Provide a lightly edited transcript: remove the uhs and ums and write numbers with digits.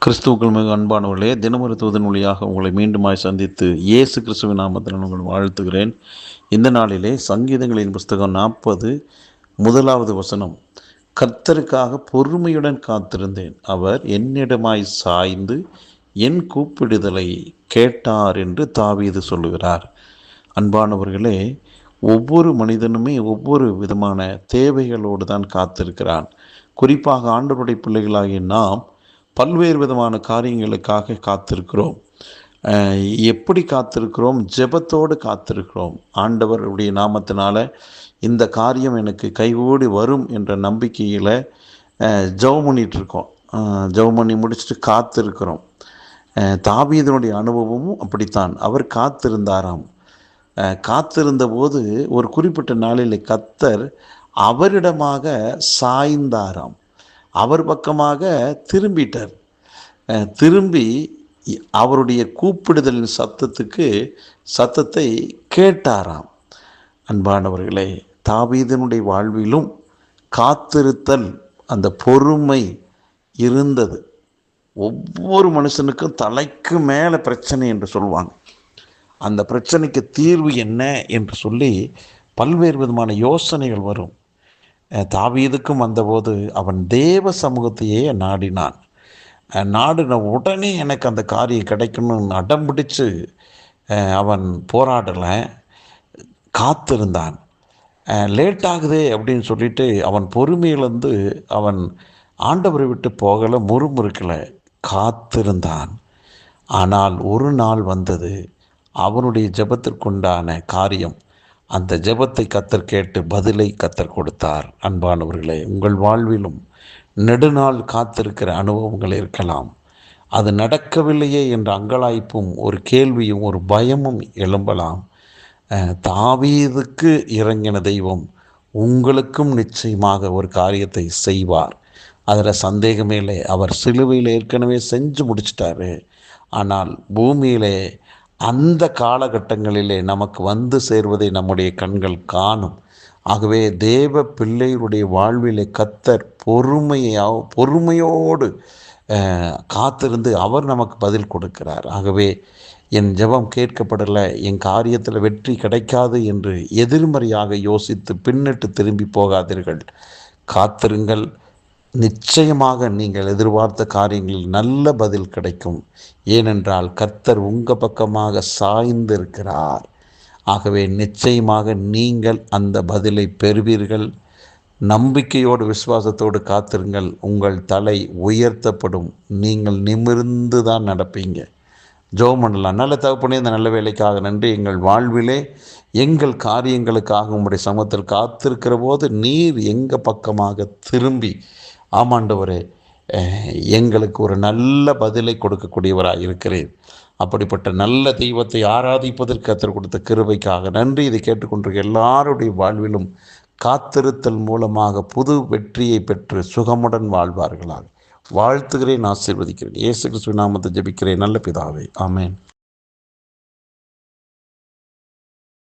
கிறிஸ்துவுக்குள் மிக அன்பானவர்களே, தினமொரு தூதன் வழியாக உங்களை மீண்டுமாய் சந்தித்து இயேசு கிறிஸ்துவின் நாமத்தில் உங்களை வாழ்த்துகிறேன். இந்த நாளிலே சங்கீதங்களின் புஸ்தகம் 40 முதலாவது வசனம். கர்த்தருக்காக பொறுமையுடன் காத்திருந்தேன், அவர் என்னிடமாய் சாய்ந்து என் கூப்பிடுதலை கேட்டார் என்று தாவீது சொல்லுகிறார். அன்பானவர்களே, ஒவ்வொரு மனிதனுமே ஒவ்வொரு விதமான தேவைகளோடு தான் காத்திருக்கிறான். குறிப்பாக ஆண்டவருடைய பிள்ளைகளாகிய நாம் பல்வேறு விதமான காரியங்களுக்காக காத்திருக்கிறோம். எப்படி காத்திருக்கிறோம்? ஜெபத்தோடு காத்திருக்கிறோம். ஆண்டவருடைய நாமத்தினால இந்த காரியம் எனக்கு கைகூடி வரும் என்ற நம்பிக்கையில் ஜெபம் பண்ணிகிட்ருக்கோம். ஜெபம் பண்ணி முடிச்சுட்டு காத்திருக்கிறோம். தாவீதுனுடைய அனுபவமும் அப்படித்தான். அவர் காத்திருந்தாராம். காத்திருந்த போது ஒரு குறிப்பிட்ட நாளில் கர்த்தர் அவரிடமாக சாய்ந்தாராம். அவர் பக்கமாக திரும்பிட்டார். திரும்பி அவருடைய கூப்பிடுதலின் சத்தத்தை கேட்டாராம். அன்பானவர்களே, தாவீதினுடைய வாழ்விலும் காத்திருத்தல், அந்த பொறுமை இருந்தது. ஒவ்வொரு மனுஷனுக்கும் தலைக்கு மேலே பிரச்சனை என்று சொல்லுவாங்க. அந்த பிரச்சனைக்கு தீர்வு என்ன என்று சொல்லி பல்வேறு விதமான யோசனைகள் வரும். தாவீதுக்கும் வந்தபோது அவன் தேவ சமூகத்தையே நாடினான். நாடின உடனே எனக்கு அந்த காரியம் கிடைக்கணும்னு அடம் பிடிச்சு அவன் போராடலை, காத்திருந்தான். லேட் ஆகுதே அப்படின்னு சொல்லிட்டு அவன் பொறுமையிலேருந்து அவன் ஆண்டவரை விட்டு போகலை, முறுமுறுக்கலை, காத்திருந்தான். ஆனால் ஒரு நாள் வந்தது, அவனுடைய ஜெபத்திற்குண்டான காரியம். அந்த ஜெபத்தை கர்த்தர் கேட்டு பதிலை கர்த்தர் கொடுத்தார். அன்பானவர்களே, உங்கள் வாழ்விலும் நெடுநாள் காத்திருக்கிற அனுபவங்கள் இருக்கலாம். அது நடக்கவில்லையே என்ற அங்கலாய்ப்பும் ஒரு கேள்வியும் ஒரு பயமும் எழும்பலாம். தாவீதுக்கு இறங்கின தெய்வம் உங்களுக்கும் நிச்சயமாக ஒரு காரியத்தை செய்வார். அதில் சந்தேகமே இல்லை. அவர் சிலுவையில் ஏற்கனவே செஞ்சு முடிச்சிட்டாரு. ஆனால் பூமியிலே அந்த காலகட்டங்களிலே நமக்கு வந்து சேர்வதை நம்முடைய கண்கள் காணும். ஆகவே தேவ பிள்ளைகளுடைய வாழ்விலே கர்த்தர் பொறுமையோடு காத்திருந்து அவர் நமக்கு பதில் கொடுக்கிறார். ஆகவே என் ஜெபம் கேட்கப்படலை, என் காரியத்தில் வெற்றி கிடைக்காது என்று எதிர்மறையாக யோசித்து பின்னிட்டு திரும்பி போகாதீர்கள். காத்திருங்கள். நிச்சயமாக நீங்கள் எதிர்பார்த்த காரியங்களில் நல்ல பதில் கிடைக்கும். ஏனென்றால் கர்த்தர் உங்கள் பக்கமாக சாய்ந்திருக்கிறார். ஆகவே நிச்சயமாக நீங்கள் அந்த பதிலை பெறுவீர்கள். நம்பிக்கையோடு விசுவாசத்தோடு காத்திருங்கள். உங்கள் தலை உயர்த்தப்படும். நீங்கள் நிமிர்ந்து தான் நடப்பீங்க. ஜெபம் பண்ணலாம். நல்ல தகப்பனே, இந்த நல்ல வேலைக்காக நன்றி. எங்கள் வாழ்விலே எங்கள் காரியங்களுக்காக உங்களுடைய சமூகத்தில் காத்திருக்கிற போது நீர் எங்கள் பக்கமாக திரும்பி, ஆமாண்டவரே, எங்களுக்கு ஒரு நல்ல பதிலை கொடுக்கக்கூடியவராக இருக்கிறேன். அப்படிப்பட்ட நல்ல தெய்வத்தை ஆராதிப்பதற்கு கர்த்தர் கொடுத்த கிருபைக்காக நன்றி. இதை கேட்டுக்கொண்டிருக்க எல்லாருடைய வாழ்விலும் காத்திருத்தல் மூலமாக புது வெற்றியை பெற்று சுகமுடன் வாழ்வார்களாக வாழ்த்துகிறேன், ஆசீர்வதிக்கிறேன். இயேசு கிறிஸ்துவின் நாமத்தை ஜெபிக்கிறேன் நல்ல பிதாவே, ஆமென்.